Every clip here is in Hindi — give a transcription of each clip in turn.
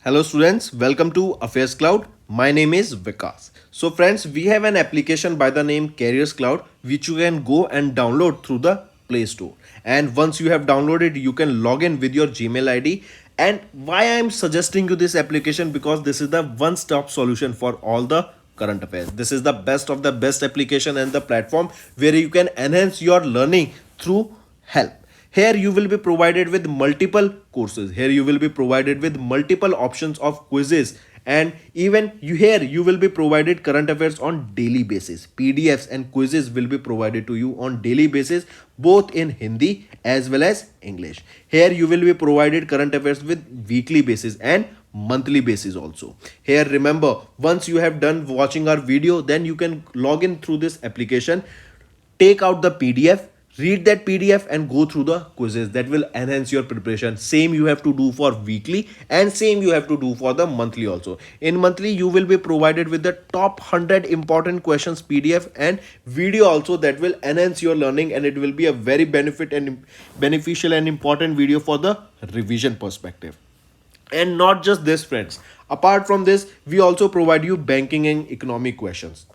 Hello students, welcome to Affairs Cloud. My name is Vikas. So friends, we have an application by the name Careers Cloud which you can go and download through the Play Store. And once you have downloaded, you can log in with your Gmail ID. And why I am suggesting you this application, because this is the one-stop solution for all the current affairs. This is the best of the best application and the platform where you can enhance your learning through help. Here you will be provided with multiple courses. Here you will be provided with multiple options of quizzes, and even you will be provided current affairs on daily basis. PDFs and quizzes will be provided to you on daily basis, both in Hindi as well as English. Here you will be provided current affairs with weekly basis and monthly basis also. Here remember, once you have done watching our video, then you can log in through this application, take out the PDF, read that PDF and go through the quizzes. That will enhance your preparation. Same you have to do for weekly and same you have to do for the monthly also. In monthly you will be provided with the top 100 important questions PDF and video also, that will enhance your learning, and it will be a very beneficial and important video for the revision perspective. And not just this friends, apart from this we also provide you banking and economic questions.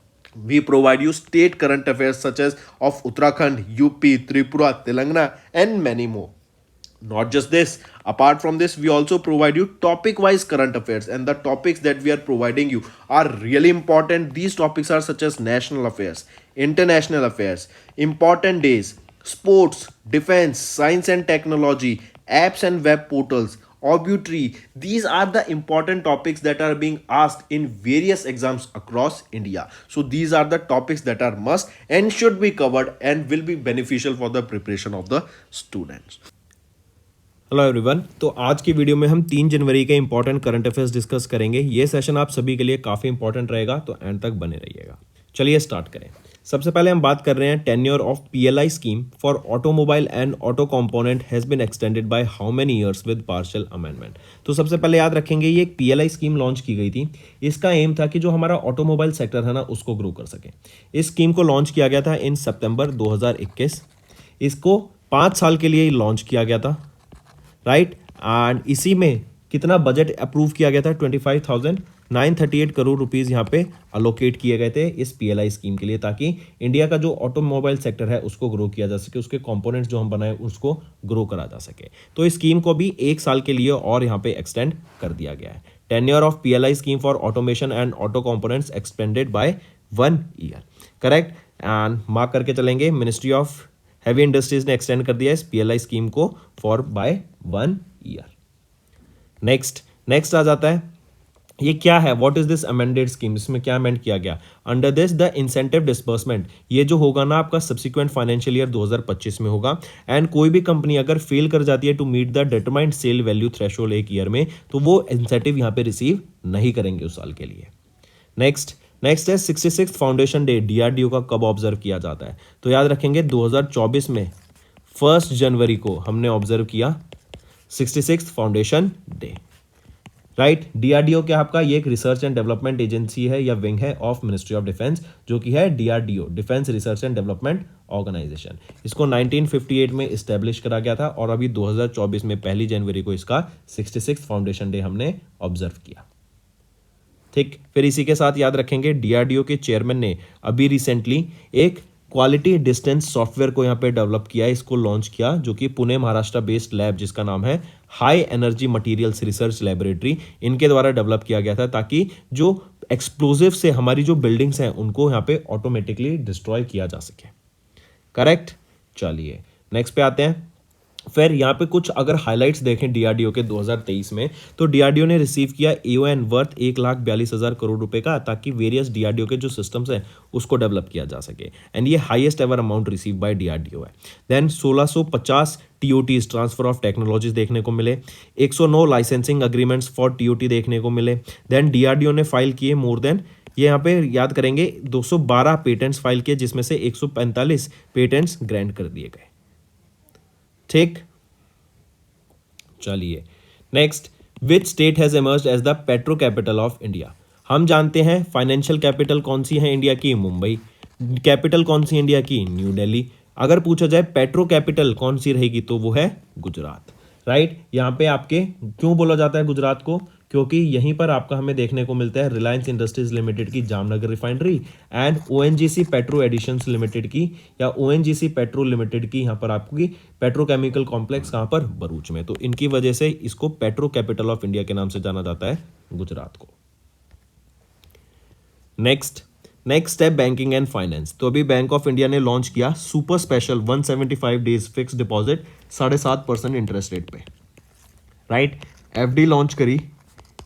We provide you state current affairs such as of Uttarakhand, UP, Tripura, Telangana, and many more. Not just this, apart from this, we also provide you topic wise current affairs, and the topics that we are providing you are really important. These topics are such as national affairs, international affairs, important days, sports, defense, science and technology, apps and web portals, obituary. These are the important topics that are being asked in various exams across India. So these are the topics that are must and should be covered and will be beneficial for the preparation of the students. Hello everyone. तो आज की वीडियो में हम 3 जनवरी के इंपॉर्टेंट करंट अफेयर्स डिस्कस करेंगे। ये सेशन आप सभी के लिए काफ़ी इंपॉर्टेंट रहेगा, तो एंड तक बने रहिएगा। चलिए स्टार्ट करें। सबसे पहले हम बात कर रहे हैं tenure of PLI scheme for automobile and auto component has been extended by how many years with partial amendment. तो सबसे पहले याद रखेंगे ये एक PLI स्कीम लॉन्च की गई थी। इसका एम था कि जो हमारा ऑटोमोबाइल सेक्टर है ना, उसको ग्रो कर सके। इस स्कीम को लॉन्च किया गया था इन सितंबर 2021। इसको 5 साल के लिए लॉन्च किया गया था, राइट। एंड इसी में कितना बजट अप्रूव किया गया था, 25,938 करोड़ रुपीज़ यहाँ पे अलोकेट किए गए थे इस PLI स्कीम के लिए, ताकि इंडिया का जो ऑटोमोबाइल सेक्टर है उसको ग्रो किया जा सके, उसके कंपोनेंट्स जो हम बनाए उसको ग्रो करा जा सके। तो इस स्कीम को भी 1 साल के लिए और यहाँ पे एक्सटेंड कर दिया गया है। Tenure of PLI scheme for automation and auto components extended by 1 year, correct. And mark करके चलेंगे, मिनिस्ट्री ऑफ हैवी इंडस्ट्रीज ने एक्सटेंड कर दिया इस PLI स्कीम को फॉर बाय 1 ईयर। नेक्स्ट आ जाता है, ये क्या है, what is this amended scheme, इसमें क्या अमेंड किया गया। Under this the incentive disbursement, ये जो होगा ना आपका सब्सिक्वेंट फाइनेंशियल ईयर 2025 में होगा। एंड कोई भी कंपनी अगर फेल कर जाती है to meet the determined sale value threshold एक ईयर में, तो वो इंसेंटिव यहाँ पे रिसीव नहीं करेंगे उस साल के लिए। नेक्स्ट है 66th फाउंडेशन डे, DRDO का कब ऑब्जर्व किया जाता है। तो याद रखेंगे 2024 में 1 जनवरी को हमने ऑब्जर्व किया 66th foundation day, right. DRDO क्या आपका, ये एक रिसर्च एंड डेवलपमेंट एजेंसी है या विंग है ऑफ मिनिस्ट्री ऑफ डिफेंस, जो कि है DRDO, defence research and development organisation. इसको 1958 में इस्टेब्लिश करा गया था और अभी 2024 में 1 जनवरी को इसका 66th फाउंडेशन डे हमने ऑब्जर्व किया, ठीक। फिर इसी के साथ याद रखेंगे DRDO के चेयरमैन ने अभी रिसेंटली एक क्वालिटी डिस्टेंस सॉफ्टवेयर को यहाँ पे डेवलप किया, इसको लॉन्च किया, जो कि पुणे महाराष्ट्र बेस्ड लैब जिसका नाम है high energy materials research laboratory, इनके द्वारा डेवलप किया गया था, ताकि जो एक्सप्लोजिव से हमारी जो बिल्डिंग्स हैं उनको यहाँ पे ऑटोमेटिकली डिस्ट्रॉय किया जा सके, करेक्ट। चलिए नेक्स्ट पे आते हैं। फिर यहाँ पे कुछ अगर हाइलाइट्स देखें DRDO के 2023 में, तो DRDO ने रिसीव किया AON वर्थ 1,42,000 करोड़ रुपए का, ताकि वेरियस DRDO के जो सिस्टम्स हैं उसको डेवलप किया जा सके। एंड ये highest ever amount receive by DRDO है। Then 1650 TOTs transfer of technologies देखने को मिले, 109 लाइसेंसिंग अग्रीमेंट्स फॉर TOT देखने को मिले। देन DRDO ने फाइल किए मोर देन, ये यहाँ पे याद करेंगे 212 पेटेंट्स फाइल किए, जिसमें से 145 पेटेंट्स ग्रांट कर दिए गए, ठीक। चलिए next, which state has emerged as the petro capital of India. हम जानते हैं फाइनेंशियल कैपिटल कौन सी है इंडिया की, मुंबई। कैपिटल कौन सी इंडिया की, न्यू दिल्ली। अगर पूछा जाए पेट्रो कैपिटल कौन सी रहेगी, तो वो है गुजरात, राइट। यहाँ पे आपके क्यों बोला जाता है गुजरात को, क्योंकि यहीं पर आपका हमें देखने को मिलता है रिलायंस इंडस्ट्रीज लिमिटेड की Jamnagar refinery and ONGC petro additions limited की या ओएनजीसी पेट्रो लिमिटेड की यहाँ पर आपकी पेट्रोकेमिकल कॉम्प्लेक्स कहाँ पर भरूच में। तो इनकी वजह से इसको पेट्रो कैपिटल ऑफ इंडिया के नाम से जाना जाता है गुजरात को। नेक्स्ट है बैंकिंग एंड फाइनेंस। तो अभी बैंक ऑफ इंडिया ने लॉन्च किया super special 175 days fix deposit 7.5% interest rate पे, राइट। एफडी लॉन्च करी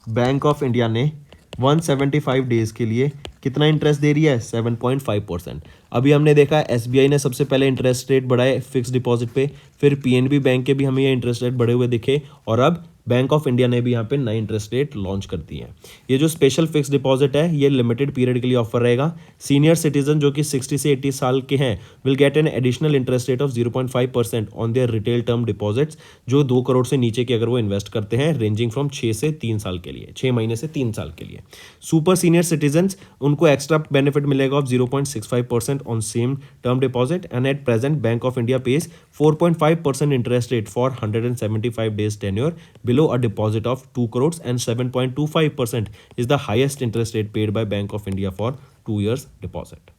बैंक ऑफ इंडिया ने 175 डेज के लिए, कितना इंटरेस्ट दे रही है 7.5%। अभी हमने देखा एसबीआई ने सबसे पहले इंटरेस्ट रेट बढ़ाए फिक्स डिपॉजिट पे, फिर पीएनबी बैंक के भी हमें ये इंटरेस्ट रेट बढ़े हुए दिखे, और अब बैंक ऑफ इंडिया ने भी यहाँ पे नई इंटरेस्ट रेट लॉन्च कर दी है। ये जो स्पेशल फिक्स डिपॉजिट है ये लिमिटेड पीरियड के लिए ऑफर रहेगा। सीनियर सिटीजन जो कि 60 से 80 साल के हैं will get an additional interest rate of 0.5% on their retail term deposits, जो 2 करोड़ से नीचे के अगर वो इन्वेस्ट करते हैं, रेंजिंग फ्रॉम 6 से 3 साल के लिए, 6 महीने से 3 साल के लिए। सुपर सीनियर सिटीजन उनको एक्स्ट्रा बेनिफिट मिलेगा of 0.65% on same term deposit, and at present bank of India page 4.5% interest rate for 175 days tenure below a deposit of 2 crores, and 7.25% is the highest interest rate paid by Bank of India for 2 years deposit.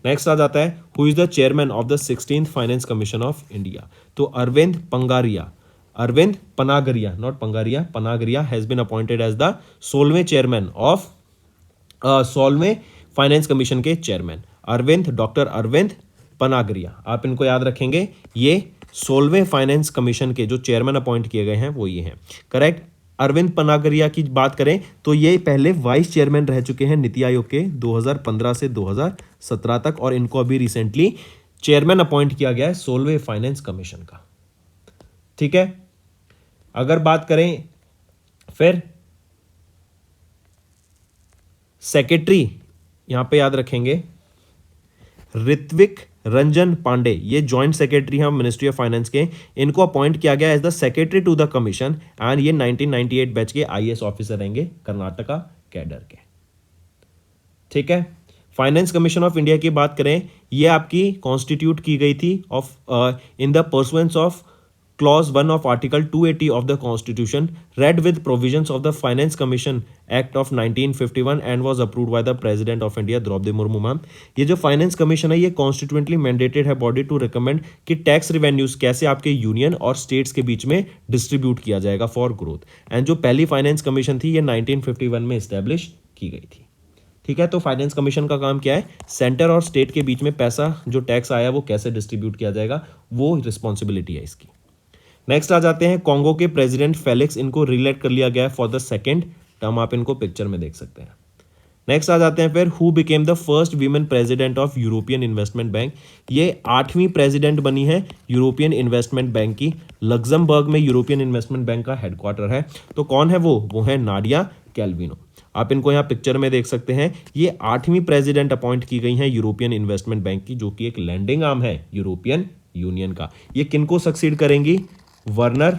Next आ जाता है who is the chairman of the 16th finance commission of India. तो Arvind Panagariya, not Pangariya, Panagariya has been appointed as the 16वें चेयरमैन ऑफ 16वें फाइनेंस कमीशन के चेयरमैन डॉक्टर अरविंद पनागरिया। आप इनको याद रखेंगे, ये 16वें फाइनेंस कमीशन के जो चेयरमैन अपॉइंट किए गए हैं वो ये हैं, करेक्ट। अरविंद पनागरिया की बात करें तो ये पहले वाइस चेयरमैन रह चुके हैं नीति आयोग के 2015 से 2017 तक, और इनको अभी रिसेंटली चेयरमैन अपॉइंट किया गया है 16वें फाइनेंस कमीशन का, ठीक है। अगर बात करें फिर सेक्रेटरी, यहां पे याद रखेंगे ऋत्विक रंजन पांडे, ये जॉइंट सेक्रेटरी हैं मिनिस्ट्री ऑफ फाइनेंस के, इनको अपॉइंट किया गया as the secretary to the commission, and ये 1998 बैच के आईएएस ऑफिसर रहेंगे कर्नाटका कैडर के, ठीक है। फाइनेंस कमीशन ऑफ इंडिया की बात करें, ये आपकी कॉन्स्टिट्यूट की गई थी of in the pursuance of Clause 1 of Article 280 of the Constitution, read with provisions of the Finance Commission Act of 1951 and was approved by the President of India Draupadi Murmu ma'am. ये जो फाइनेंस कमीशन है ये कॉन्स्टिट्यूएंटली मैंडेटेड है बॉडी टू रिकमेंड कि टैक्स रिवेन्यूज कैसे आपके यूनियन और स्टेट्स के बीच में डिस्ट्रीब्यूट किया जाएगा फॉर ग्रोथ। एंड जो पहली फाइनेंस कमीशन थी ये 1951 में इस्टेब्लिश की गई थी, ठीक है। तो फाइनेंस कमीशन का काम क्या है, सेंटर और स्टेट के बीच में पैसा जो टैक्स आया वो कैसे डिस्ट्रीब्यूट किया जाएगा, वो रिस्पॉन्सिबिलिटी है इसकी। नेक्स्ट आ जाते हैं कॉन्गो के प्रेसिडेंट फेलिक्स, इनको रिलेट कर लिया गया है फॉर द सेकंड टर्म, आप इनको पिक्चर में देख सकते हैं। नेक्स्ट आ जाते हैं फिर who became the first women president of European Investment bank. ये 8वीं प्रेसिडेंट बनी है यूरोपियन इन्वेस्टमेंट बैंक की। लग्जमबर्ग में यूरोपियन इन्वेस्टमेंट बैंक का हेडक्वार्टर है। तो कौन है वो है नाडिया कैल्विनो। आप इनको यहाँ पिक्चर में देख सकते हैं। ये 8वीं प्रेसिडेंट अपॉइंट की गई हैं यूरोपियन इन्वेस्टमेंट बैंक की, जो कि एक लैंडिंग आर्म है यूरोपियन यूनियन का। ये किनको सक्सीड करेंगी, वर्नर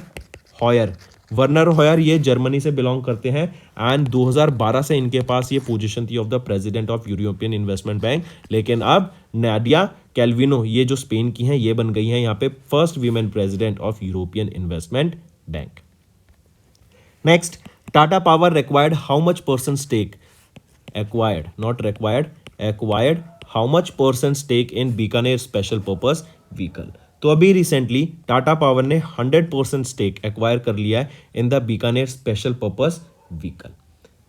हॉयर ये जर्मनी से बिलोंग करते हैं, एंड 2012 से इनके पास ये पोजीशन थी of the president of European Investment bank. लेकिन अब नाडिया कैल्विनो ये जो स्पेन की हैं ये बन गई हैं यहाँ पे first women president of European Investment Bank. Next, Tata power required how much percent stake, acquired not required, acquired how much percent stake in Bikaner special purpose vehicle. तो अभी रिसेंटली टाटा पावर ने 100% स्टेक एक्वायर कर लिया है in the Bikaner special purpose vehicle,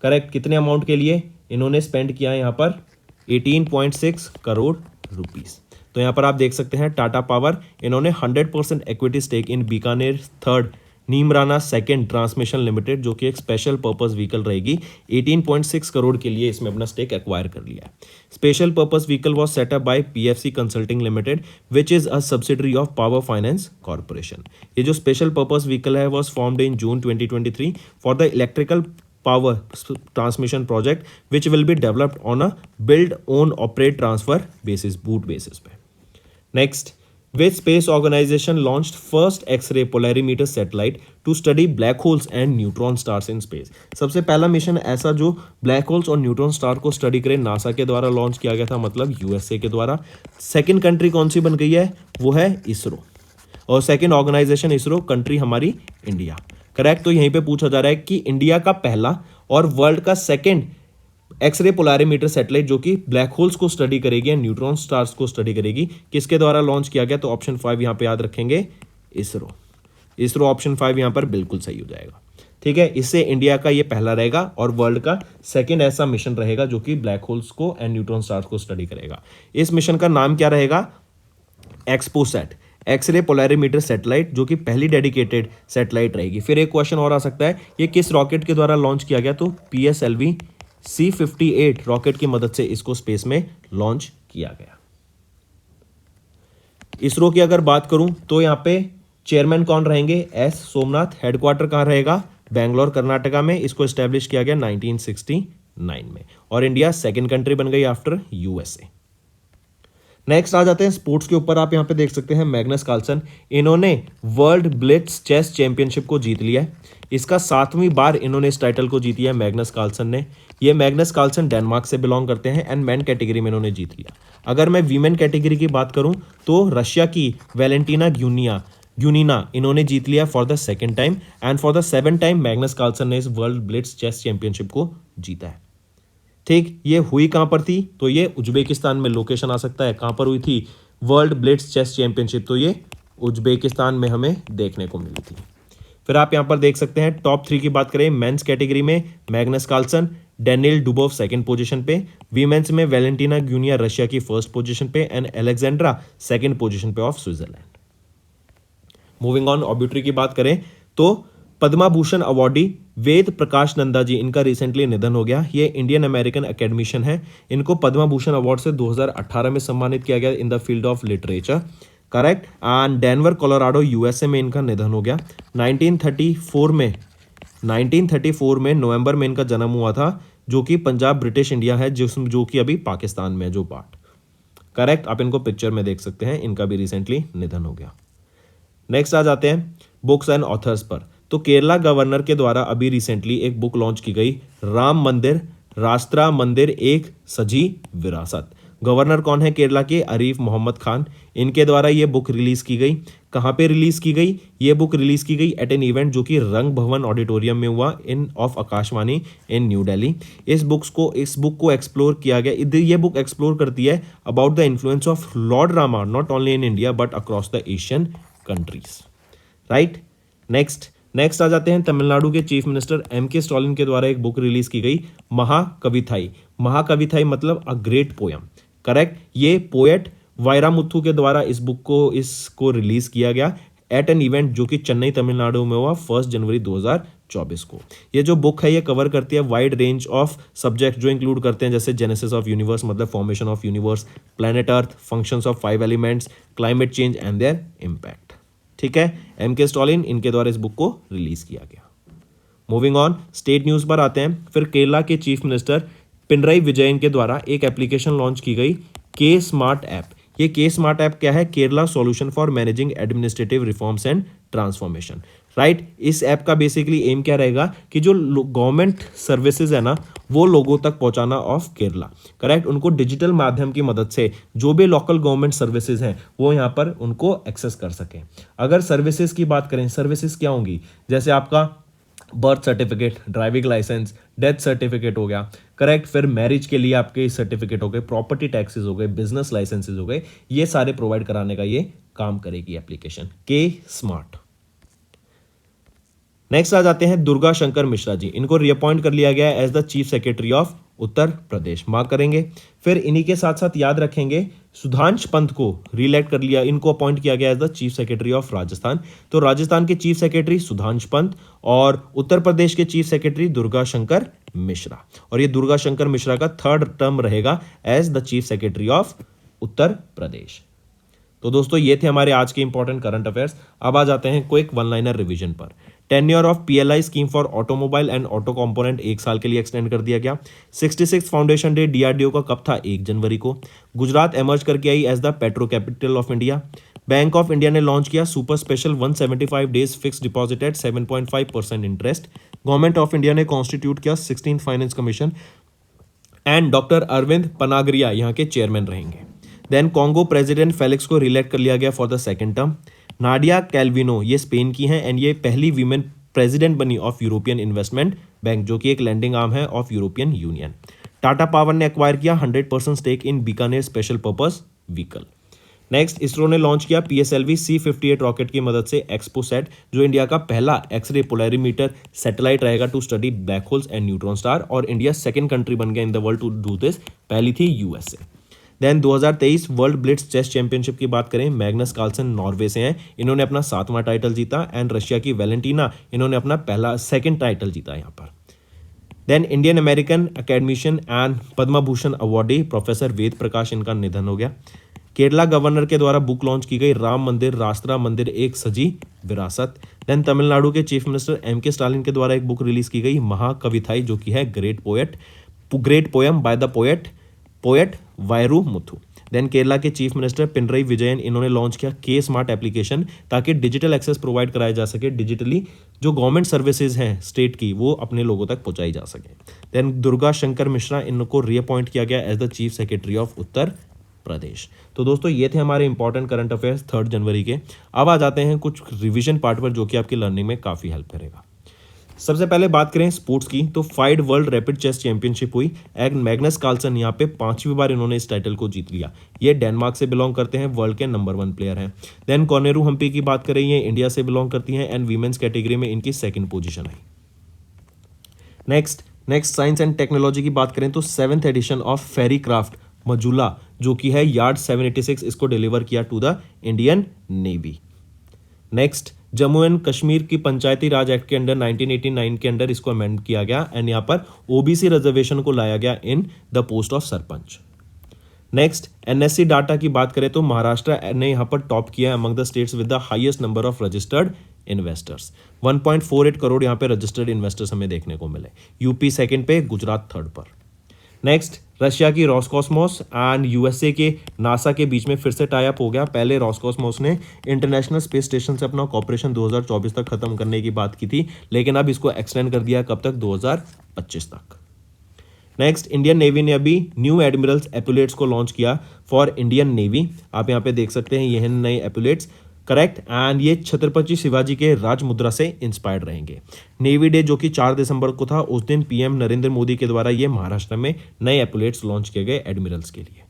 correct. कितने अमाउंट के लिए इन्होंने स्पेंड किया है यहाँ पर 18.6 करोड़ रुपीस। तो यहाँ पर आप देख सकते हैं टाटा पावर इन्होंने 100% equity stake in Bikaner third Neemrana second transmission limited, जो कि एक स्पेशल पर्पस व्हीकल रहेगी, 18.6 करोड़ के लिए इसमें अपना स्टेक एक्वायर कर लिया है। Special purpose vehicle was set up by PFC consulting limited which is a subsidiary of power finance corporation. ये जो स्पेशल पर्पस व्हीकल है was formed in June 2023 for the electrical power transmission project which will be developed on a build own operate transfer basis, BOOT basis पे। Next, which space organization launched first X-ray polarimeter satellite to study black holes and neutron stars in space। सबसे पहला मिशन ऐसा जो ब्लैक होल्स और न्यूट्रॉन स्टार को स्टडी करे नासा के द्वारा लॉन्च किया गया था, मतलब यूएसए के द्वारा। सेकंड कंट्री कौन सी बन गई है, वो है इसरो, और सेकंड ऑर्गेनाइजेशन इसरो, कंट्री हमारी इंडिया। करेक्ट। तो यहीं पे पूछा जा रहा है कि इंडिया का पहला और वर्ल्ड का सेकंड एक्सरे पोलैरिमीटर सैटेलाइट जो कि ब्लैक होल्स को स्टडी करेगी या न्यूट्रॉन स्टार्स को स्टडी करेगी, किसके द्वारा लॉन्च किया गया? तो ऑप्शन 5 यहां पे याद रखेंगे, इसरो। इसरो ऑप्शन 5 यहां पर बिल्कुल सही हो जाएगा। ठीक है, इससे इंडिया का ये पहला रहेगा और वर्ल्ड का सेकंड ऐसा मिशन रहेगा जो कि ब्लैक होल्स को एंड न्यूट्रॉन स्टार्स को स्टडी करेगा। इस मिशन का नाम क्या रहेगा? एक्सपोसैट, एक्सरे पोलैरिमीटर सैटेलाइट, जो कि पहली डेडिकेटेड सैटेलाइट रहेगी। फिर एक क्वेश्चन और आ सकता है, ये किस रॉकेट के द्वारा लॉन्च किया गया? तो PSLV C58 रॉकेट की मदद से इसको स्पेस में लॉन्च किया गया। इसरो की अगर बात करूं तो यहां पे चेयरमैन कौन रहेंगे? S सोमनाथ। हेडक्वार्टर कहां रहेगा? बेंगलोर कर्नाटका में। इसको एस्टेब्लिश किया गया 1969 में और इंडिया सेकंड कंट्री बन गई आफ्टर USA। नेक्स्ट आ जाते हैं स्पोर्ट्स के ऊपर। आप यहां पे देख सकते हैं मैग्नस कार्लसन, इन्होंने वर्ल्ड ब्लिट्ज चेस चैंपियनशिप को जीत लिया है। इसका 7वीं बार इन्होंने इस टाइटल को जीती है मैग्नस कार्लसन ने। ये मैग्नस कार्लसन डेनमार्क से बिलोंग करते हैं एंड मैन कैटेगरी में इन्होंने जीत लिया। अगर मैं वीमेन कैटेगरी की बात करूं तो रशिया की वैलेंटीना ग्यूनिना इन्होंने जीत लिया for the second time and for the 7th time Magnus Carlsen ने इस वर्ल्ड ब्लिट्ज चेस चैंपियनशिप को जीता है। ठीक, ये हुई कहां पर थी? तो ये उज्बेकिस्तान में लोकेशन आ सकता है। कहां पर हुई थी वर्ल्ड ब्लिट्ज चेस चैंपियनशिप? तो ये उज्बेकिस्तान में हमें देखने को मिली थी। फिर आप यहां पर देख सकते हैं टॉप 3 की बात करें मेंस कैटेगरी में Magnus Carlsen, Daniil Dubov second position पे, वीमेंस में वैलेंटीना ग्यूनिया रशिया की फर्स्ट पोजीशन पे एंड अलेक्जेंड्रा सेकंड पोजीशन पे of Switzerland. Moving on, obituary की बात करें तो पद्मा भूषण अवार्डी वेद प्रकाश नंदा जी, इनका रिसेंटली निधन हो गया। ये इंडियन अमेरिकन एकेडमिशियन है। इनको पद्मा भूषण अवार्ड से 2018 में सम्मानित किया गया in the field of literature. Correct. And Denver Colorado USA में इनका निधन हो गया। 1934 में नवंबर में इनका जन्म हुआ था, जो कि पंजाब ब्रिटिश इंडिया है, जो कि अभी पाकिस्तान में है जो पार्ट। करेक्ट, आप इनको पिक्चर में देख सकते हैं। इनका भी रिसेंटली निधन हो गया। नेक्स्ट आ जाते हैं बुक्स एंड ऑथर्स पर। तो केरला गवर्नर के द्वारा अभी रिसेंटली एक बुक लॉन्च की गई, राम मंदिर राष्ट्रा मंदिर एक सजी विरासत। गवर्नर कौन है केरला के? आरिफ मोहम्मद खान। इनके द्वारा ये बुक रिलीज की गई। कहाँ पे रिलीज की गई? ये बुक रिलीज की गई एट एन इवेंट जो कि रंग भवन ऑडिटोरियम में हुआ in of Akashvani in New Delhi. इस बुक को एक्सप्लोर किया गया। ये बुक एक्सप्लोर करती है about the influence of Lord Rama not only in India but across the Asian countries. Right. Next आ जाते हैं तमिलनाडु के चीफ मिनिस्टर MK स्टालिन के द्वारा एक बुक रिलीज की गई, महाकविथाई। महाकविथाई मतलब अ ग्रेट पोयम। करेक्ट। ये पोएट वायरामुथु के द्वारा इसको रिलीज किया गया एट एन इवेंट जो कि चेन्नई तमिलनाडु में हुआ 1 जनवरी 2024 को। ये जो बुक है ये कवर करती है वाइड रेंज ऑफ सब्जेक्ट जो इंक्लूड करते हैं जैसे जेनेसिस ऑफ यूनिवर्स मतलब formation of universe, planet earth, functions of 5 elements, climate change and there impact. ठीक है, MK स्टालिन इनके द्वारा इस बुक को रिलीज किया गया। मूविंग ऑन, स्टेट न्यूज पर आते हैं। फिर केरला के चीफ मिनिस्टर पिनराई विजयन के द्वारा एक एप्लीकेशन लॉन्च की गई, के स्मार्ट ऐप। ये के स्मार्ट ऐप क्या है? Kerala solution for managing administrative reforms and transformation. Right. इस ऐप का बेसिकली एम क्या रहेगा कि जो गवर्नमेंट सर्विसेज है ना वो लोगों तक पहुंचाना ऑफ केरला। करेक्ट। उनको डिजिटल माध्यम की मदद से जो भी लोकल गवर्नमेंट सर्विसेज हैं वो यहाँ पर उनको एक्सेस कर सकें। अगर सर्विसेज की बात करें, सर्विसेज क्या होंगी? जैसे आपका birth certificate, driving licence, death certificate हो गया। करेक्ट। फिर मैरिज के लिए आपके सर्टिफिकेट हो गए, प्रॉपर्टी टैक्सेस हो गए, बिजनेस लाइसेंसेज हो गए, ये सारे प्रोवाइड कराने का ये काम करेगी एप्लीकेशन के स्मार्ट। नेक्स्ट आ जाते हैं दुर्गा शंकर मिश्रा जी। इनको रीअपॉइंट कर लिया गया है as the chief secretary of Uttar Pradesh. Mark करेंगे। फिर इन्हीं के साथ साथ याद रखेंगे सुधांश पंत को रीइलेक्ट कर लिया, इनको अपॉइंट किया गया as the chief secretary of Rajasthan. तो राजस्थान के चीफ सेक्रेटरी सुधांश पंत और उत्तर प्रदेश के चीफ सेक्रेटरी दुर्गा शंकर मिश्रा। और ये दुर्गा शंकर मिश्रा का 3rd टर्म रहेगा as the chief secretary of Uttar Pradesh. तो दोस्तों ये थे हमारे आज के इंपॉर्टेंट करंट अफेयर्स। अब आ जाते हैं क्विक वन लाइनर रिवीजन पर। Tenure of PLI scheme for automobile and auto component 1 साल के लिए एक्सटेंड कर दिया गया। 66 फाउंडेशन डे DRDO का कब था? 1 जनवरी को। गुजरात एमर्ज करके आई as the petro capital of India. Bank of India ने लॉन्च किया super special 175 days fix deposit at 7.5% interest. Government of India ने कॉन्स्टिट्यूट किया 16th finance commission and doctor Arvind Panagariya यहाँ के चेयरमैन रहेंगे। देन कॉन्गो प्रेसिडेंट फेलिक्स को रिलेक्ट कर लिया गया for the 2nd term. Nadia Calviño ये स्पेन की हैं एंड ये पहली वीमेन प्रेसिडेंट बनी ऑफ यूरोपियन इन्वेस्टमेंट बैंक, जो कि एक लैंडिंग आर्म है of European Union. Tata Power ने एक्वायर किया 100% stake in Bikaner special purpose vehicle. Next, ISRO ने लॉन्च किया PSLV C58 रॉकेट की मदद से एक्सपोसैट, जो इंडिया का पहला एक्सरे पोलैरिमीटर सैटेलाइट रहेगा to study black holes and neutron star, और इंडिया सेकंड कंट्री बन गया in the world to do this, पहली थी USA। Then 2023 world blitz chess championship की बात करें, मैग्नस कार्लसन नॉर्वे से हैं, इन्होंने अपना 7वां टाइटल जीता, एंड रशिया की वैलेंटीना, इन्होंने अपना सेकंड टाइटल जीता यहाँ पर। Then Indian American academician and Padma Bhushan awardee professor Ved Prakash, इनका निधन हो गया। केरला गवर्नर के द्वारा बुक लॉन्च की गई राम मंदिर राष्ट्रा मंदिर एक सजी विरासत। देन तमिलनाडु के चीफ मिनिस्टर MK स्टालिन के द्वारा एक बुक रिलीज की गई महाकविथाई, जो कि है great poem by the poet Vairamuthu. Then Kerala के चीफ मिनिस्टर पिनरई विजयन, इन्होंने लॉन्च किया K स्मार्ट एप्लीकेशन, ताकि डिजिटल एक्सेस प्रोवाइड कराया जा सके, डिजिटली जो गवर्नमेंट सर्विसेज हैं स्टेट की वो अपने लोगों तक पहुंचाई जा सके। देन दुर्गा शंकर मिश्रा, इनको रीअपॉइंट किया गया as the chief secretary of Uttar Pradesh. तो दोस्तों ये थे हमारे इंपॉर्टेंट करंट अफेयर्स 3 जनवरी के। अब आ जाते हैं कुछ रिवीजन पार्ट पर, जो कि आपकी लर्निंग में काफ़ी हेल्प करेगा। सबसे पहले बात करें स्पोर्ट्स की, तो FIDE world rapid chess championship हुई, एंड मैग्नस कार्लसन यहाँ पे 5वीं बार इन्होंने इस टाइटल को जीत लिया। ये डेनमार्क से बिलोंग करते हैं, वर्ल्ड के नंबर 1 प्लेयर हैं। देन कॉर्नेरू हम्पी की बात करें, ये इंडिया से बिलोंग करती हैं, एंड वीमेंस कैटेगरी में इनकी 2nd पोजीशन आई। नेक्स्ट साइंस एंड टेक्नोलॉजी की बात करें, तो 7th edition of ferry craft Majula, जो कि है यार्ड 786, इसको डिलीवर किया to the Indian Navy. Next, Jammu and Kashmir की पंचायती राज एक्ट के अंडर 1989 के अंडर इसको अमेंड किया गया, एंड यहाँ पर OBC रिजर्वेशन को लाया गया in the post of sarpanch. Next, NSE data की बात करें, तो महाराष्ट्र ने यहाँ पर टॉप किया है among the states with the highest number of registered investors. 1.48 crore यहाँ पे रजिस्टर्ड इन्वेस्टर्स हमें देखने को मिले। यूपी 2nd पे, गुजरात 3rd पर। नेक्स्ट, रशिया की रॉसकॉस्मोस एंड USA के नासा के बीच में फिर से टाई अप हो गया। पहले रॉसकॉस्मोस ने इंटरनेशनल स्पेस स्टेशन से अपना कॉपरेशन 2024 तक खत्म करने की बात की थी, लेकिन अब इसको एक्सटेंड कर दिया कब तक, 2025 तक। नेक्स्ट, इंडियन नेवी ने अभी न्यू एडमिरल्स एपुलेट्स को लॉन्च किया फॉर इंडियन नेवी। आप यहाँ पे देख सकते हैं, ये हैं नए एपुलेट्स, करेक्ट, एंड ये छत्रपति शिवाजी के राजमुद्रा से इंस्पायर्ड रहेंगे। नेवी डे जो कि 4 दिसंबर को था, उस दिन PM नरेंद्र मोदी के द्वारा ये महाराष्ट्र में नए एपुलेट्स लॉन्च किए गए एडमिरल्स के लिए।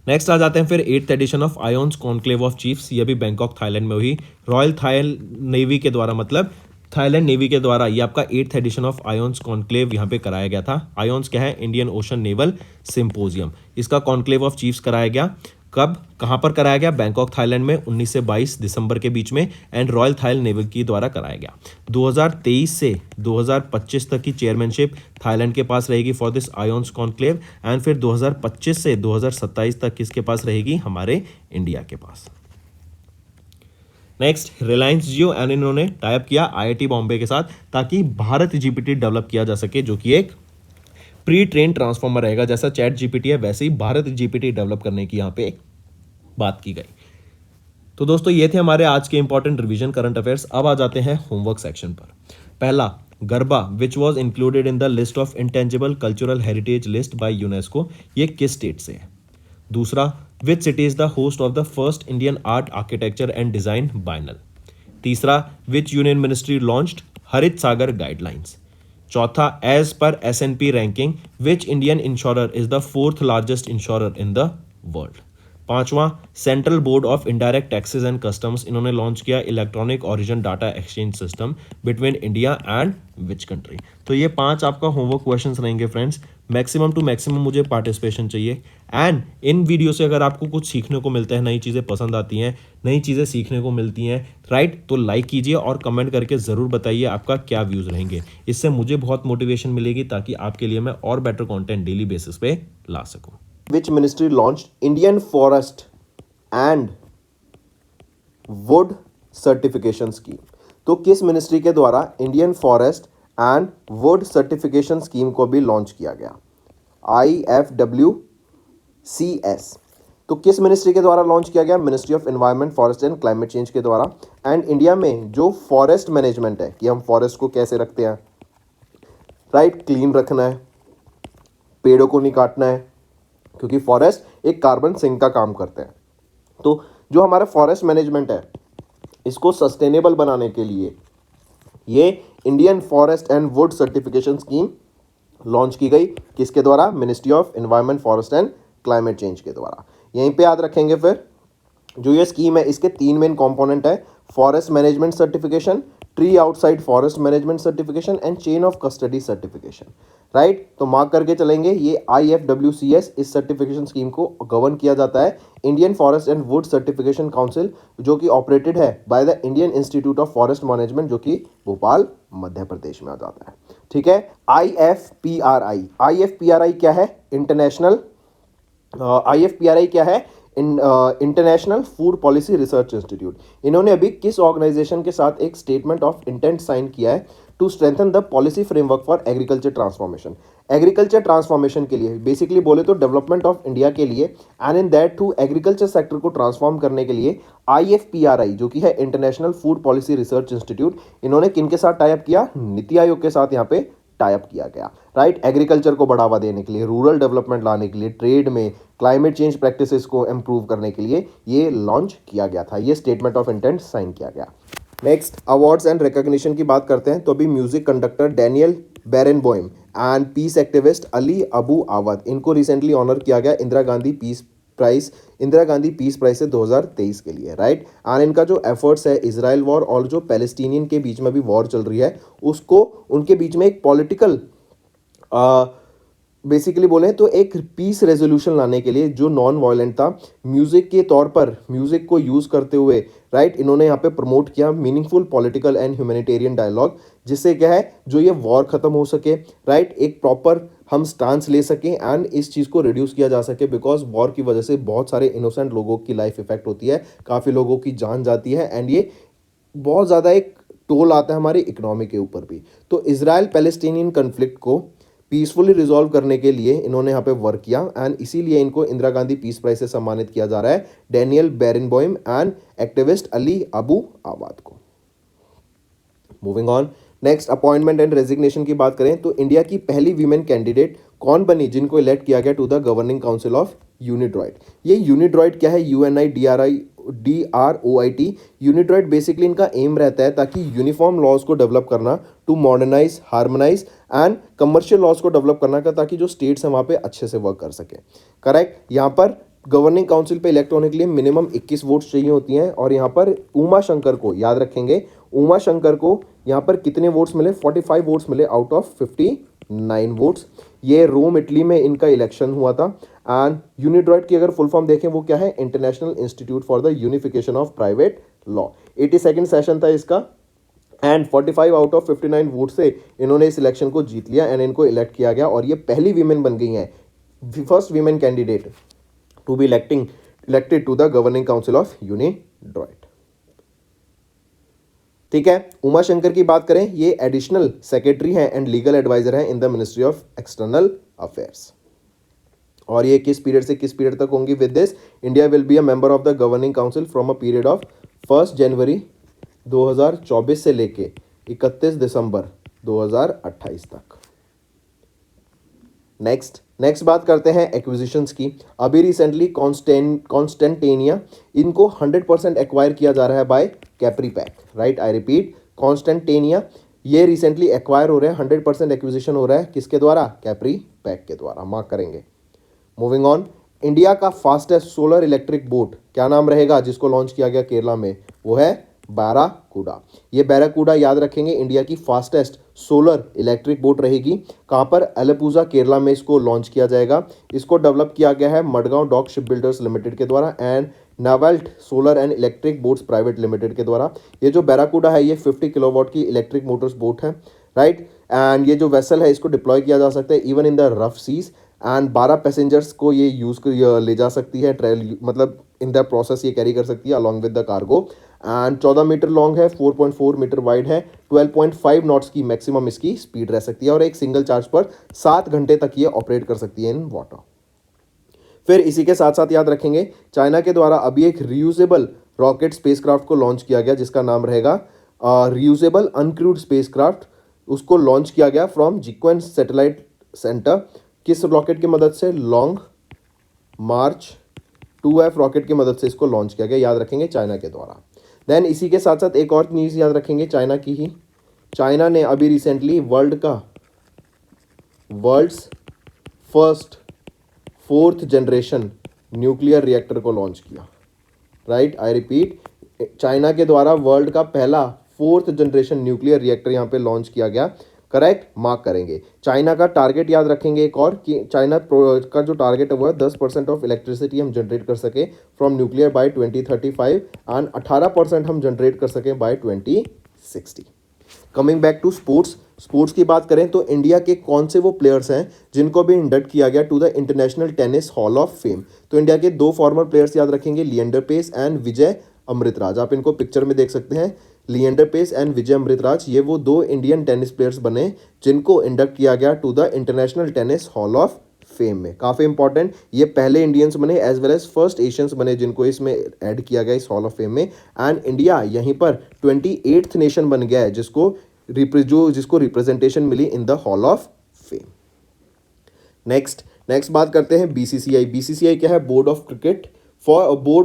नेक्स्ट आ जाते हैं फिर 8th edition of IONS conclave of chiefs, ये भी बैंकॉक थाईलैंड में हुई। रॉयल थाई नेवी के द्वारा, मतलब थाईलैंड नेवी के द्वारा ये आपका 8th edition of IONS conclave यहाँ पे कराया गया था। आयोन्स क्या है, इंडियन ओशन नेवल सिंपोजियम। इसका कॉन्क्लेव ऑफ चीफ्स कराया गया, कब कहाँ पर कराया गया, बैंकॉक थाईलैंड में 19 से 22 दिसंबर के बीच में, एंड रॉयल थाईल नेवी के द्वारा कराया गया। 2023 से 2025 तक की चेयरमैनशिप थाईलैंड के पास रहेगी for this ions conclave, and फिर 2025 से 2027 तक किसके पास रहेगी, हमारे इंडिया के पास। नेक्स्ट, रिलायंस जियो एंड इन्होंने टाइप किया IIT बॉम्बे के साथ, ताकि भारत GPT डेवलप किया जा सके, जो कि एक प्री ट्रेन ट्रांसफॉर्मर रहेगा। जैसा चैट GPT है, वैसे ही भारत GPT डेवलप करने की यहाँ पे बात की गई। तो दोस्तों ये थे हमारे आज के इंपॉर्टेंट रिवीजन करंट अफेयर्स। अब आ जाते हैं होमवर्क सेक्शन पर। पहला, garba which was included in the list of intangible cultural heritage list by UNESCO, ये किस स्टेट से है। दूसरा, which city is the host of the first Indian art architecture and design biennale. तीसरा, विच यूनियन मिनिस्ट्री लॉन्च्ड हरित सागर गाइडलाइंस। चौथा, एज पर S&P ranking which Indian insurer is the 4th largest insurer in the world. पांचवा, Central Board of Indirect Taxes and Customs, इन्होंने लॉन्च किया electronic origin data exchange system between India and which country. तो ये 5 आपका होमवर्क क्वेश्चंस रहेंगे फ्रेंड्स। मैक्सिमम टू मैक्सिमम मुझे पार्टिसिपेशन चाहिए, एंड इन वीडियो से अगर आपको कुछ सीखने को मिलता है, नई चीज़ें पसंद आती हैं, नई चीज़ें सीखने को मिलती हैं, राइट, तो लाइक कीजिए और कमेंट करके ज़रूर बताइए आपका क्या व्यूज़ रहेंगे। इससे मुझे बहुत मोटिवेशन मिलेगी, ताकि आपके लिए मैं और बेटर कंटेंट डेली बेसिस पे ला सकूँ। Which ministry launched Indian Forest and Wood Certification Scheme? तो किस मिनिस्ट्री के द्वारा Indian forest and would certification scheme को भी लॉन्च किया गया, IFWCS। तो किस मिनिस्ट्री के द्वारा लॉन्च किया गया, ministry of environment, forest and climate change के द्वारा। एंड इंडिया में जो फॉरेस्ट मैनेजमेंट है, कि हम फॉरेस्ट को कैसे रखते हैं, राइट, क्लीन रखना है, पेड़ों को नहीं काटना है, क्योंकि फॉरेस्ट एक कार्बन सिंक का काम करते हैं। तो जो हमारा फॉरेस्ट मैनेजमेंट है, इसको सस्टेनेबल बनाने के लिए ये Indian forest and would certification scheme launch की गई किसके द्वारा? Ministry of environment, forest and climate change के द्वारा। यहीं पे याद रखेंगे फिर जो ये स्कीम है इसके 3 मेन कंपोनेंट है, forest management certification, tree outside forest management certification and chain of custody certification. Right, तो मार्क करके चलेंगे ये IFWCS इस सर्टिफिकेशन स्कीम को गवर्न किया जाता है Indian forest and would certification council, जो कि ऑपरेटेड है by the Indian institute of forest management, जो कि भोपाल मध्य प्रदेश में आ जाता है। ठीक है, IFPRI क्या है? इंटरनेशनल IFPRI क्या है? International food policy research institute. इन्होंने अभी किस ऑर्गेनाइजेशन के साथ एक स्टेटमेंट ऑफ इंटेंट साइन किया है? To strengthen the policy framework for agriculture transformation. Agriculture transformation के लिए, बेसिकली बोले तो डेवलपमेंट ऑफ इंडिया के लिए, and in that to agriculture sector को ट्रांसफॉर्म करने के लिए IFPRI जो कि है international food policy research institute, इन्होंने किन के साथ टाइप किया? नीति आयोग के साथ यहाँ पे टाइप किया गया। राइट, एग्रीकल्चर को बढ़ावा देने के लिए, रूरल डेवलपमेंट लाने के लिए, ट्रेड में, क्लाइमेट चेंज प्रैक्टिसेस को इंप्रूव करने के लिए ये लॉन्च किया गया था, ये स्टेटमेंट ऑफ इंटेंट साइन किया गया। नेक्स्ट, अवार्ड्स एंड रिकॉग्निशन की बात करते हैं तो अभी music conductor Daniel Barenboim and peace activist Ali Abu Awad, इनको रिसेंटली ऑनर किया गया इंदिरा गांधी पीस प्राइज से 2023 के लिए। राइट, एंड इनका जो एफर्ट्स है इजराइल वॉर और जो पैलेस्टीनियन के बीच में भी वॉर चल रही है उसको, उनके बीच में एक पॉलिटिकल बेसिकली बोले तो एक पीस रेजोल्यूशन लाने के लिए जो नॉन वायलेंट था, म्यूजिक के तौर पर म्यूजिक को यूज करते हुए, राइट, इन्होंने यहाँ पे प्रमोट किया meaningful political and humanitarian dialogue, जिससे क्या है जो ये वॉर खत्म हो सके। राइट, एक प्रॉपर हम स्टांस ले सकें एंड इस चीज़ को रिड्यूस किया जा सके, बिकॉज वॉर की वजह से बहुत सारे इनोसेंट लोगों की लाइफ इफेक्ट होती है, काफ़ी लोगों की जान जाती है एंड ये बहुत ज़्यादा एक टोल आता है हमारी इकोनॉमी के ऊपर भी। तो इजराइल पैलेस्टीनियन कन्फ्लिक्ट को पीसफुली रिजॉल्व करने के लिए इन्होंने यहाँ पे वर्क किया एंड इसीलिए इनको इंदिरा गांधी पीस प्राइज से सम्मानित किया जा रहा है, Daniel Barenboim and activist Ali Abu Awad को। Moving on, next appointment and resignation की बात करें तो इंडिया की पहली वीमेन कैंडिडेट कौन बनी जिनको इलेक्ट किया गया to the governing council of UNIDROIT. ये यूनिड्रॉइड क्या है? UNIDROIT। यूनिड्रॉइड बेसिकली इनका एम रहता है ताकि यूनिफॉर्म लॉज को डेवलप करना, to modernise, harmonise and commercial laws को डेवलप करना का, ताकि जो स्टेट्स हैं वहाँ पे अच्छे से वर्क कर सके। करेक्ट, यहाँ पर गवर्निंग काउंसिल पे इलेक्ट होने के लिए मिनिमम 21 वोट्स चाहिए होती हैं और यहाँ पर उमा शंकर को याद रखेंगे, उमा शंकर को यहाँ पर कितने वोट्स मिले? 45 वोट्स मिले आउट ऑफ 59 वोट्स। ये रोम इटली में इनका इलेक्शन हुआ था एंड यूनिड्रॉइड की अगर फुल फॉर्म देखें वो क्या है? International institute for the unification of private law. 82nd session था इसका एंड 45 आउट ऑफ 59 वोट से इन्होंने इस इलेक्शन को जीत लिया एंड इनको इलेक्ट किया गया और ये पहली वीमेन बन गई हैं, first women candidate to be elected to the governing council of UNIDROIT. ठीक है, उमा शंकर की बात करें, ये एडिशनल सेक्रेटरी हैं एंड लीगल एडवाइजर हैं in the ministry of external affairs. और ये किस पीरियड से किस पीरियड तक होंगी? With this India will be a member of the governing council from a period of 1 जनवरी 2024 से लेके 31 दिसंबर 2028 तक। नेक्स्ट बात करते हैं एक्विजिशंस की। अभी रिसेंटली कॉन्स्टेंटेनिया, इनको 100% एक्वायर किया जा रहा है by Capri pack. Right, I repeat, Constantia ये रिसेंटली एक्वायर हो रहे हैं, 100% एक्विजिशन हो रहा है किसके द्वारा? कैप्री पैक के द्वारा, मार्क करेंगे। मूविंग ऑन, इंडिया का फास्टेस्ट सोलर इलेक्ट्रिक बोट क्या नाम रहेगा जिसको लॉन्च किया गया केरला में? वो है बैराकूडा। ये बैराकूडा याद रखेंगे इंडिया की फास्टेस्ट सोलर इलेक्ट्रिक बोट रहेगी। कहाँ पर? एलपुजा केरला में इसको लॉन्च किया जाएगा। इसको डेवलप किया गया है Madgaon dock ship builders limited के द्वारा and Navalt solar and electric boats private limited के द्वारा। ये जो बैराकूडा है ये 50 किलोवाट की इलेक्ट्रिक मोटर्स बोट है। राइट, एंड ये जो वेसल है इसको डिप्लॉय किया जा सकता है even in the rough seas and 12 passengers को ये ले जा सकती है, ट्रेल मतलब इन द प्रोसेस ये कैरी कर सकती है along with the cargo and 14 metre long है, 4.4 मीटर वाइड है, 12.5 नॉट्स की मैक्सिमम इसकी स्पीड रह सकती है और एक सिंगल चार्ज पर 7 घंटे तक ये ऑपरेट कर सकती है इन वाटर। फिर इसी के साथ साथ याद रखेंगे चाइना के द्वारा अभी एक रियूजेबल रॉकेट स्पेसक्राफ्ट को लॉन्च किया गया जिसका नाम रहेगा रियूजेबल अनक्रूड स्पेसक्राफ्ट। उसको लॉन्च किया गया फ्रॉम जिक्वेंस सैटेलाइट सेंटर। किस रॉकेट की मदद से? लॉन्ग मार्च 2F रॉकेट की मदद से इसको लॉन्च किया गया, याद रखेंगे चाइना के द्वारा। देन इसी के साथ साथ एक और न्यूज़ याद रखेंगे चाइना की ही, चाइना ने अभी recently world's first 4th generation nuclear reactor को लॉन्च किया। राइट, आई रिपीट, चाइना के द्वारा वर्ल्ड का पहला 4th जनरेशन न्यूक्लियर रिएक्टर यहाँ पे लॉन्च किया गया। करेक्ट, मार्क करेंगे। चाइना का टारगेट याद रखेंगे एक और, कि चाइना का जो टारगेट है वो है 10% ऑफ इलेक्ट्रिसिटी हम जनरेट कर सके फ्रॉम न्यूक्लियर बाय 2035 एंड 18% हम जनरेट कर सकें by 2060। Coming back to sports की बात करें तो इंडिया के कौन से वो प्लेयर्स हैं जिनको भी इंडक्ट किया गया to the international tennis hall of fame. तो इंडिया के 2 फॉर्मर प्लेयर्स याद रखेंगे, लिएंडर पेस एंड विजय अमृतराज। आप इनको पिक्चर में देख सकते हैं, लिएंडर पेस एंड विजय अमृतराज, ये वो 2 इंडियन टेनिस प्लेयर्स बने जिनको इंडक्ट किया गया to the international tennis hall of fame में। काफ़ी इंपॉर्टेंट, ये पहले इंडियंस बने as well as first Asians बने जिनको इसमें ऐड किया गया इस हॉल ऑफ फेम में। एंड इंडिया यहीं पर 28th नेशन बन गया है जिसको रिप्रेजेंटेशन मिली in the hall of fame. Next बात करते हैं बीसीसीआई। बीसीसीआई क्या है? Board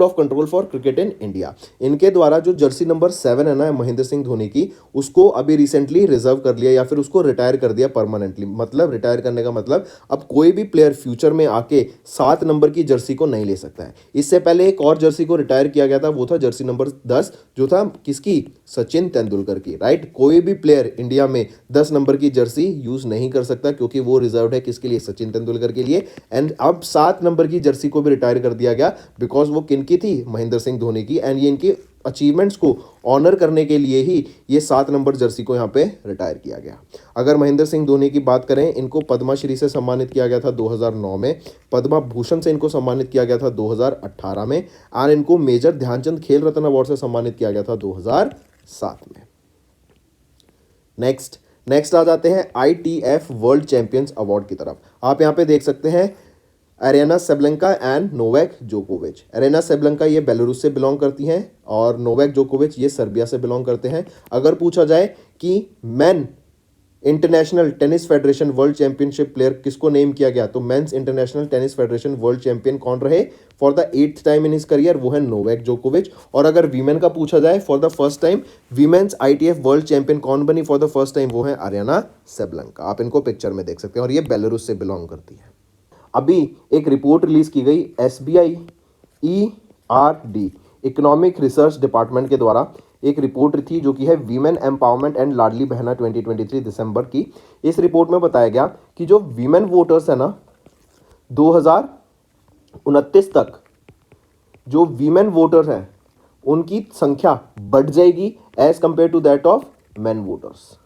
of control for cricket in India. इनके द्वारा जो जर्सी नंबर 7 है ना महेंद्र सिंह धोनी की, उसको अभी रिसेंटली रिजर्व कर लिया या फिर उसको रिटायर कर दिया परमानेंटली। मतलब रिटायर करने का मतलब अब कोई भी प्लेयर फ्यूचर में आके 7 नंबर की जर्सी को नहीं ले सकता है। इससे पहले एक और जर्सी को रिटायर किया गया था, वो था जर्सी नंबर 10, जो था किसकी? सचिन तेंदुलकर की। राइट, कोई भी प्लेयर इंडिया में 10 नंबर की जर्सी यूज नहीं कर सकता क्योंकि वो रिजर्व है किसके लिए? सचिन तेंदुलकर के लिए। एंड अब 7 नंबर की जर्सी को भी रिटायर कर दिया गया बिकॉज वो किनकी थी? महेंद्र सिंह धोनी की। एंड ये इनकी अचीवमेंट्स को ऑनर करने के लिए ही ये 7 नंबर जर्सी को यहाँ पे रिटायर किया गया। अगर महेंद्र सिंह धोनी की बात करें, इनको पद्मश्री से सम्मानित किया गया था 2009 में, पद्मा भूषण से इनको सम्मानित किया गया था 2018 में, और इनको मेजर ध्यानचंद खेल रत्न अवार्ड से सम्मानित किया गया था 2007 में। नेक्स्ट आ जाते हैं ITF वर्ल्ड चैंपियंस अवार्ड की तरफ। आप यहाँ पे देख सकते हैं अरेना सेबलेंका एंड नोवाक जोकोविच। अरेना सेबलेंका ये बेलारूस से बिलोंग करती हैं और नोवाक जोकोविच ये सर्बिया से बिलोंग करते हैं। अगर पूछा जाए कि men international tennis federation world championship player किसको नेम किया गया, तो men's international tennis federation world champion कौन रहे for the 8th time in his career? वो है नोवाक जोकोविच। और अगर वीमेन का पूछा जाए for the first time women's ITF world champion कौन बनी फॉर द फर्स्ट टाइम? वो है अरेना सेबलेंका। आप इनको पिक्चर में देख सकते हैं और ये बेलारूस से बिलोंग करती है। अभी एक रिपोर्ट रिलीज की गई SBI ERD economic research department के द्वारा, एक रिपोर्ट थी जो कि है women empowerment and Ladli Behna 2023 दिसंबर की। इस रिपोर्ट में बताया गया कि जो वीमेन वोटर्स है ना 2029 तक जो वीमेन वोटर्स हैं उनकी संख्या बढ़ जाएगी as compare to that of men voters.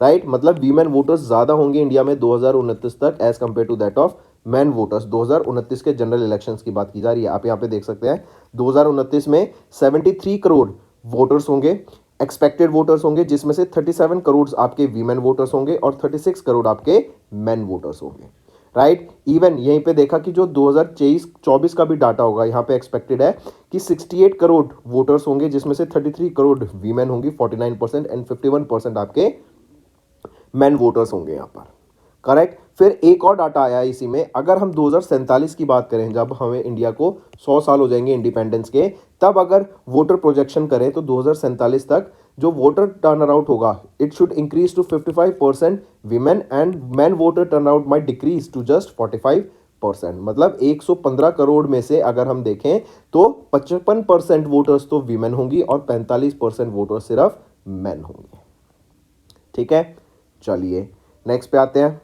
Right, मतलब वीमेन वोटर्स ज़्यादा होंगे इंडिया में 2029 तक as compare to that of man voters. 2029 के जनरल इलेक्शंस की बात की जा रही है। आप यहाँ पे देख सकते हैं 2029 में 73 करोड़ वोटर्स होंगे, एक्सपेक्टेड वोटर्स होंगे, जिसमें से 37 करोड़ आपके वीमेन वोटर्स होंगे और 36 करोड़ आपके मैन वोटर्स होंगे। राइट, इवन यहीं पे देखा कि जो 2023-24 का भी डाटा होगा, यहाँ पे एक्सपेक्टेड है कि 68 करोड़ वोटर्स होंगे, जिसमें से 33 करोड़ वीमेन होंगी 49% एंड 51% आपके मैन वोटर्स होंगे यहाँ पर। करेक्ट। फिर एक और डाटा आया है इसी में, अगर हम 2047 की बात करें, जब हमें इंडिया को 100 साल हो जाएंगे इंडिपेंडेंस के, तब अगर वोटर प्रोजेक्शन करें तो 2047 तक जो वोटर टर्नआउट होगा it should increase to 55% women and man voter turnout might decrease to just 45%। मतलब 115 करोड़ में से अगर हम देखें तो 55% वोटर्स तो वीमेन होंगी और 45% वोटर्स सिर्फ मैन होंगे। ठीक है, चलिए नेक्स्ट पे आते हैं।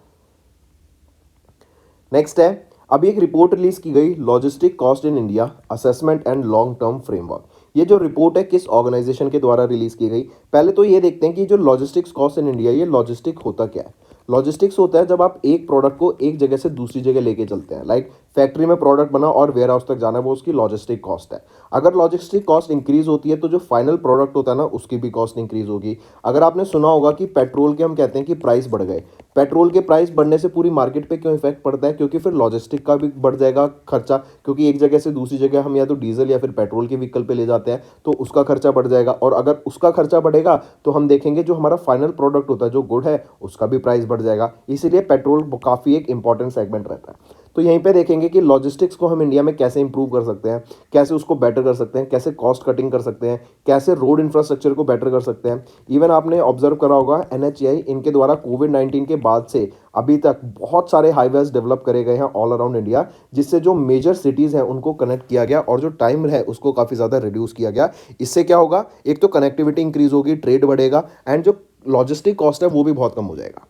नेक्स्ट है, अभी एक रिपोर्ट रिलीज की गई, logistic cost in India assessment and long term framework. ये जो रिपोर्ट है किस ऑर्गेनाइजेशन के द्वारा रिलीज की गई? पहले तो ये देखते हैं कि जो लॉजिस्टिक्स कॉस्ट इन इंडिया, ये लॉजिस्टिक होता क्या है। लॉजिस्टिक्स होता है जब आप एक प्रोडक्ट को एक जगह से दूसरी जगह लेके चलते हैं, लाइक फैक्ट्री में प्रोडक्ट बना और वेयर हाउस तक जाना है, वो उसकी लॉजिस्टिक कॉस्ट है। अगर लॉजिस्टिक कॉस्ट इंक्रीज होती है तो जो फाइनल प्रोडक्ट होता है ना उसकी भी कॉस्ट इंक्रीज होगी। अगर आपने सुना होगा कि पेट्रोल के हम कहते हैं कि प्राइस बढ़ गए, पेट्रोल के प्राइस बढ़ने से पूरी मार्केट पे क्यों इफेक्ट पड़ता है? क्योंकि फिर लॉजिस्टिक का भी बढ़ जाएगा खर्चा, क्योंकि एक जगह से दूसरी जगह हम या तो डीजल या फिर पेट्रोल के व्हीकल पे ले जाते हैं तो उसका खर्चा बढ़ जाएगा। और अगर उसका खर्चा बढ़ेगा तो हम देखेंगे जो हमारा फाइनल प्रोडक्ट होता है, जो गुड है, उसका भी प्राइस बढ़ जाएगा। इसीलिए पेट्रोल काफ़ी एक इंपॉर्टेंट सेगमेंट रहता है। तो यहीं पे देखेंगे कि लॉजिस्टिक्स को हम इंडिया में कैसे इंप्रूव कर सकते हैं, कैसे उसको बेटर कर सकते हैं, कैसे कॉस्ट कटिंग कर सकते हैं, कैसे रोड इंफ्रास्ट्रक्चर को बेटर कर सकते हैं। इवन आपने ऑब्जर्व करा होगा NHAI इनके द्वारा कोविड-19 के बाद से अभी तक बहुत सारे हाईवेज डेवलप करे गए हैं ऑल अराउंड इंडिया, जिससे जो मेजर सिटीज़ हैं उनको कनेक्ट किया गया और जो टाइम है उसको काफ़ी ज़्यादा रिड्यूस किया गया। इससे क्या होगा, एक तो कनेक्टिविटी इंक्रीज होगी, ट्रेड बढ़ेगा एंड जो लॉजिस्टिक कॉस्ट है वो भी बहुत कम हो जाएगा।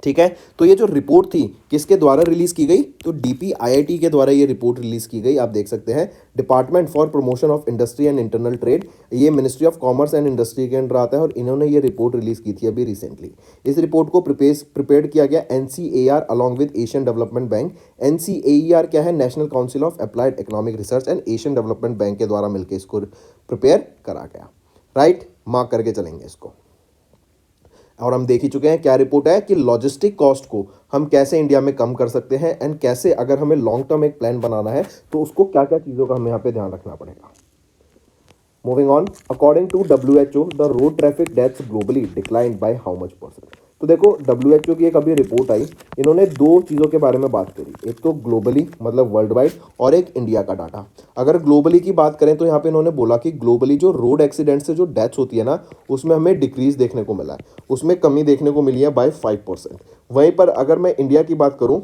ठीक है, तो ये जो रिपोर्ट थी किसके द्वारा रिलीज की गई, तो DPIIT के द्वारा ये रिपोर्ट रिलीज की गई। आप देख सकते हैं department for promotion of industry and internal trade, ये ministry of commerce and industry के अंडर आता है और इन्होंने ये रिपोर्ट रिलीज की थी अभी रिसेंटली। इस रिपोर्ट को प्रिपेयर किया गया NCAR along with Asian development bank. NCAER क्या है, national council of applied economic research and Asian development bank के द्वारा मिलकर इसको प्रिपेयर करा गया। राइट, मार्क करके चलेंगे इसको। और हम देख ही चुके हैं क्या रिपोर्ट है कि लॉजिस्टिक कॉस्ट को हम कैसे इंडिया में कम कर सकते हैं एंड कैसे अगर हमें लॉन्ग टर्म एक प्लान बनाना है तो उसको क्या क्या चीज़ों का हमें यहाँ पे ध्यान रखना पड़ेगा। Moving on, according to WHO the road traffic deaths globally declined by how much %। तो देखो WHO की एक अभी रिपोर्ट आई, इन्होंने दो चीज़ों के बारे में बात करी, एक तो ग्लोबली मतलब वर्ल्ड वाइड और एक इंडिया का डाटा। अगर ग्लोबली की बात करें तो यहाँ पे इन्होंने बोला कि ग्लोबली जो रोड एक्सीडेंट से जो डेथ्स होती है ना उसमें हमें डिक्रीज देखने को मिला है, उसमें कमी देखने को मिली है बाय 5%। वहीं पर अगर मैं इंडिया की बात करूँ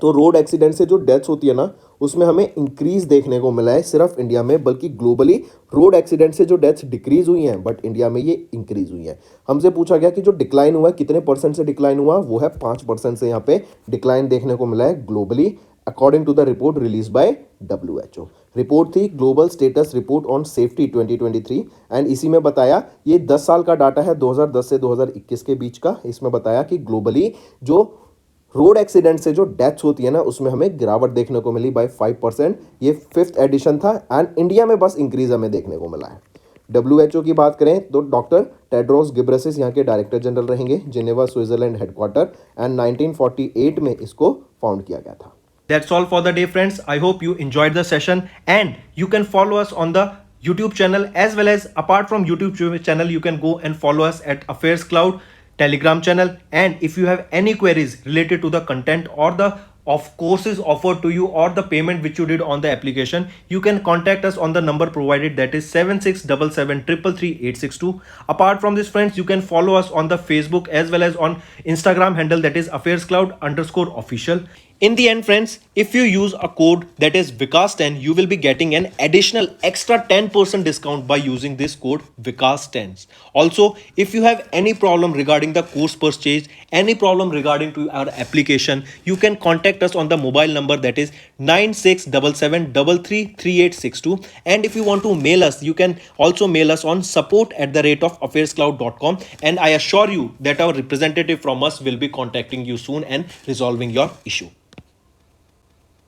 तो रोड एक्सीडेंट से जो डेथ्स होती है ना उसमें हमें इंक्रीज देखने को मिला है सिर्फ इंडिया में, बल्कि ग्लोबली रोड एक्सीडेंट से जो डेथ्स डिक्रीज हुई हैं बट इंडिया में ये इंक्रीज हुई हैं। हमसे पूछा गया कि जो डिक्लाइन हुआ है कितने % से डिक्लाइन हुआ, वो है 5% से यहाँ पे डिक्लाइन देखने को मिला है globally according to the report release by WHO। Report थी global status report on safety 2023 and इसी में बताया, ये 10 साल का डाटा है 2010 से 2021 के बीच का। इसमें बताया कि ग्लोबली जो रोड एक्सीडेंट से जो डेथ्स होती है ना उसमें हमें गिरावट देखने को मिली बाय 5%। ये 5th एडिशन था एंड इंडिया में बस इंक्रीज हमें देखने को मिला है। WHO की बात करें तो डॉक्टर टेड्रोस गिब्रेसिस यहाँ के डायरेक्टर जनरल रहेंगे, जिनेवा स्विट्जरलैंड हेडक्वार्टर एंड 1948 में इसको फाउंड किया गया था। That's all for the day, friends. I hope you enjoyed the session and you can follow us on the YouTube channel as well as apart from YouTube channel, you can go and follow us at Affairs Cloud Telegram channel. And if you have any queries related to the content or the of courses offered to you or the payment which you did on the application, you can contact us on the number provided, that is 7677333862. Apart from this, friends, you can follow us on the Facebook as well as on Instagram handle, that is affairscloud_official. In the end, friends, if you use a code that is Vikas10, you will be getting an additional extra 10% discount by using this code Vikas10. Also, if you have any problem regarding the course purchase, any problem regarding to our application, you can contact us on the mobile number, that is 9677333862. And if you want to mail us, you can also mail us on support@affairscloud.com, and I assure you that our representative from us will be contacting you soon and resolving your issue.